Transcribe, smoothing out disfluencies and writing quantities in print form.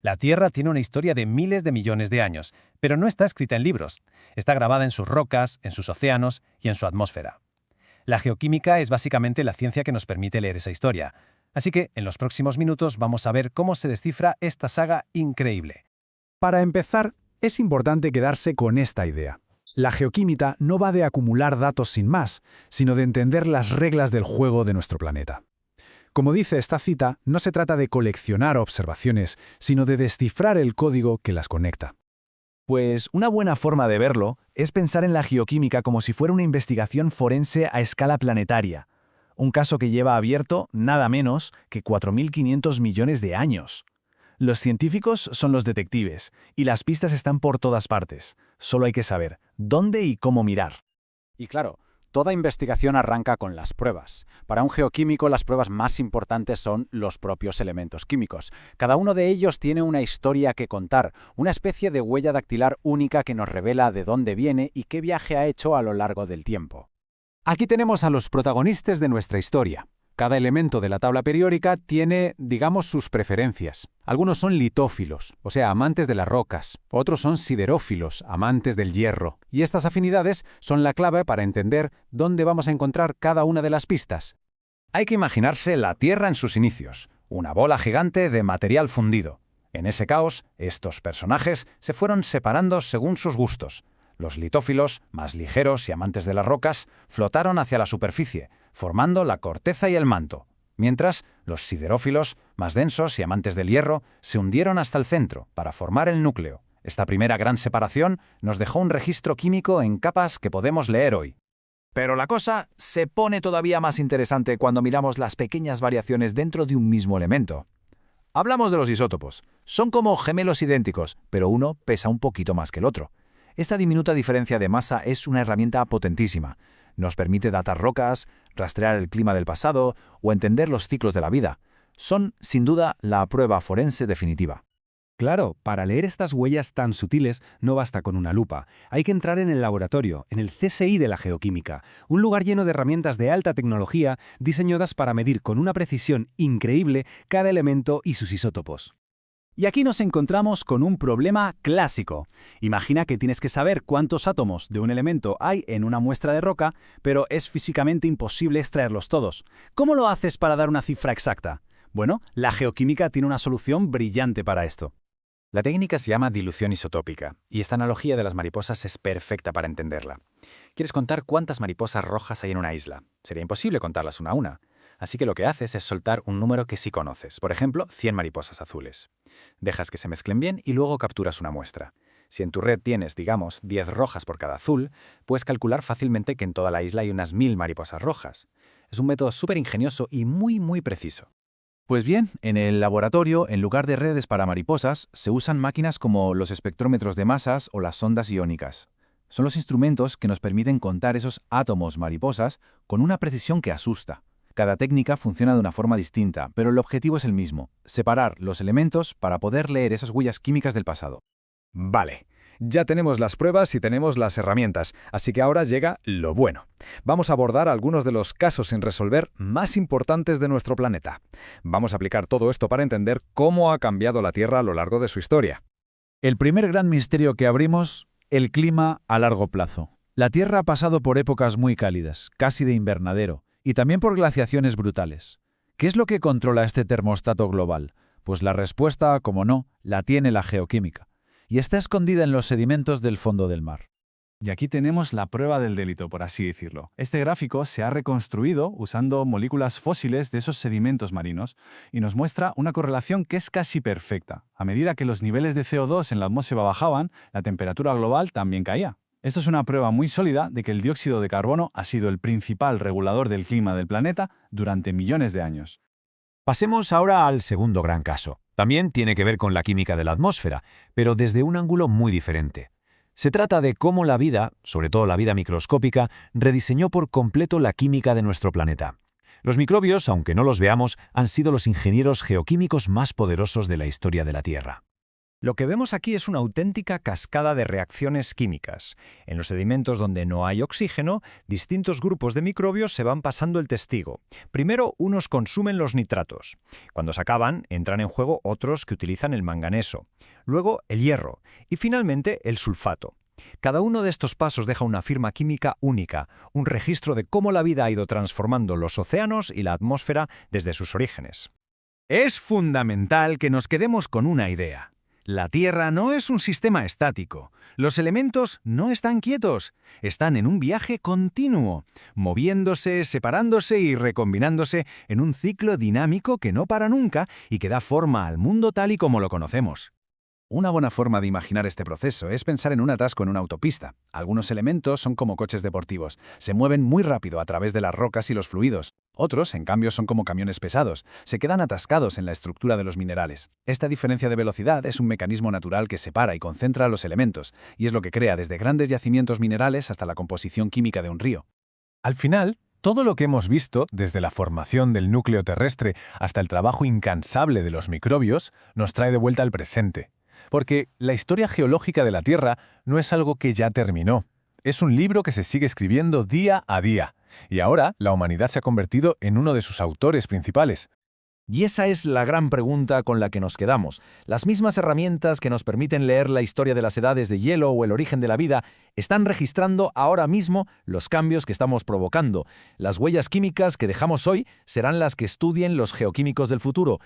La Tierra tiene una historia de miles de millones de años, pero no está escrita en libros. Está grabada en sus rocas, en sus océanos y en su atmósfera. La geoquímica es básicamente la ciencia que nos permite leer esa historia. Así que, en los próximos minutos vamos a ver cómo se descifra esta saga increíble. Para empezar, es importante quedarse con esta idea. La geoquímica no va de acumular datos sin más, sino de entender las reglas del juego de nuestro planeta. Como dice esta cita, no se trata de coleccionar observaciones, sino de descifrar el código que las conecta. Pues una buena forma de verlo es pensar en la geoquímica como si fuera una investigación forense a escala planetaria. Un caso que lleva abierto nada menos que 4.500 millones de años. Los científicos son los detectives, y las pistas están por todas partes. Solo hay que saber dónde y cómo mirar. Y claro, toda investigación arranca con las pruebas. Para un geoquímico, las pruebas más importantes son los propios elementos químicos. Cada uno de ellos tiene una historia que contar, una especie de huella dactilar única que nos revela de dónde viene y qué viaje ha hecho a lo largo del tiempo. Aquí tenemos a los protagonistas de nuestra historia. Cada elemento de la tabla periódica tiene, digamos, sus preferencias. Algunos son litófilos, o sea, amantes de las rocas. Otros son siderófilos, amantes del hierro. Y estas afinidades son la clave para entender dónde vamos a encontrar cada una de las pistas. Hay que imaginarse la Tierra en sus inicios, una bola gigante de material fundido. En ese caos, estos personajes se fueron separando según sus gustos. Los litófilos, más ligeros y amantes de las rocas, flotaron hacia la superficie, formando la corteza y el manto, mientras los siderófilos, más densos y amantes del hierro, se hundieron hasta el centro para formar el núcleo. Esta primera gran separación nos dejó un registro químico en capas que podemos leer hoy. Pero la cosa se pone todavía más interesante cuando miramos las pequeñas variaciones dentro de un mismo elemento. Hablamos de los isótopos. Son como gemelos idénticos, pero uno pesa un poquito más que el otro. Esta diminuta diferencia de masa es una herramienta potentísima. Nos permite datar rocas, rastrear el clima del pasado o entender los ciclos de la vida. Son, sin duda, la prueba forense definitiva. Claro, para leer estas huellas tan sutiles no basta con una lupa. Hay que entrar en el laboratorio, en el CSI de la geoquímica, un lugar lleno de herramientas de alta tecnología diseñadas para medir con una precisión increíble cada elemento y sus isótopos. Y aquí nos encontramos con un problema clásico. Imagina que tienes que saber cuántos átomos de un elemento hay en una muestra de roca, pero es físicamente imposible extraerlos todos. ¿Cómo lo haces para dar una cifra exacta? Bueno, la geoquímica tiene una solución brillante para esto. La técnica se llama dilución isotópica, y esta analogía de las mariposas es perfecta para entenderla. ¿Quieres contar cuántas mariposas rojas hay en una isla? Sería imposible contarlas una a una. Así que lo que haces es soltar un número que sí conoces, por ejemplo, 100 mariposas azules. Dejas que se mezclen bien y luego capturas una muestra. Si en tu red tienes, digamos, 10 rojas por cada azul, puedes calcular fácilmente que en toda la isla hay unas 1000 mariposas rojas. Es un método súper ingenioso y muy preciso. Pues bien, en el laboratorio, en lugar de redes para mariposas, se usan máquinas como los espectrómetros de masas o las sondas iónicas. Son los instrumentos que nos permiten contar esos átomos mariposas con una precisión que asusta. Cada técnica funciona de una forma distinta, pero el objetivo es el mismo: separar los elementos para poder leer esas huellas químicas del pasado. Vale, ya tenemos las pruebas y tenemos las herramientas, así que ahora llega lo bueno. Vamos a abordar algunos de los casos sin resolver más importantes de nuestro planeta. Vamos a aplicar todo esto para entender cómo ha cambiado la Tierra a lo largo de su historia. El primer gran misterio que abrimos: el clima a largo plazo. La Tierra ha pasado por épocas muy cálidas, casi de invernadero, y también por glaciaciones brutales. ¿Qué es lo que controla este termostato global? Pues la respuesta, como no, la tiene la geoquímica, y está escondida en los sedimentos del fondo del mar. Y aquí tenemos la prueba del delito, por así decirlo. Este gráfico se ha reconstruido usando moléculas fósiles de esos sedimentos marinos y nos muestra una correlación que es casi perfecta. A medida que los niveles de CO2 en la atmósfera bajaban, la temperatura global también caía. Esto es una prueba muy sólida de que el dióxido de carbono ha sido el principal regulador del clima del planeta durante millones de años. Pasemos ahora al segundo gran caso. También tiene que ver con la química de la atmósfera, pero desde un ángulo muy diferente. Se trata de cómo la vida, sobre todo la vida microscópica, rediseñó por completo la química de nuestro planeta. Los microbios, aunque no los veamos, han sido los ingenieros geoquímicos más poderosos de la historia de la Tierra. Lo que vemos aquí es una auténtica cascada de reacciones químicas. En los sedimentos donde no hay oxígeno, distintos grupos de microbios se van pasando el testigo. Primero, unos consumen los nitratos. Cuando se acaban, entran en juego otros que utilizan el manganeso. Luego, el hierro. Y finalmente, el sulfato. Cada uno de estos pasos deja una firma química única, un registro de cómo la vida ha ido transformando los océanos y la atmósfera desde sus orígenes. Es fundamental que nos quedemos con una idea. La Tierra no es un sistema estático. Los elementos no están quietos. Están en un viaje continuo, moviéndose, separándose y recombinándose en un ciclo dinámico que no para nunca y que da forma al mundo tal y como lo conocemos. Una buena forma de imaginar este proceso es pensar en un atasco en una autopista. Algunos elementos son como coches deportivos. Se mueven muy rápido a través de las rocas y los fluidos. Otros, en cambio, son como camiones pesados. Se quedan atascados en la estructura de los minerales. Esta diferencia de velocidad es un mecanismo natural que separa y concentra los elementos, y es lo que crea desde grandes yacimientos minerales hasta la composición química de un río. Al final, todo lo que hemos visto, desde la formación del núcleo terrestre hasta el trabajo incansable de los microbios, nos trae de vuelta al presente. Porque la historia geológica de la Tierra no es algo que ya terminó. Es un libro que se sigue escribiendo día a día. Y ahora la humanidad se ha convertido en uno de sus autores principales. Y esa es la gran pregunta con la que nos quedamos. Las mismas herramientas que nos permiten leer la historia de las edades de hielo o el origen de la vida están registrando ahora mismo los cambios que estamos provocando. Las huellas químicas que dejamos hoy serán las que estudien los geoquímicos del futuro.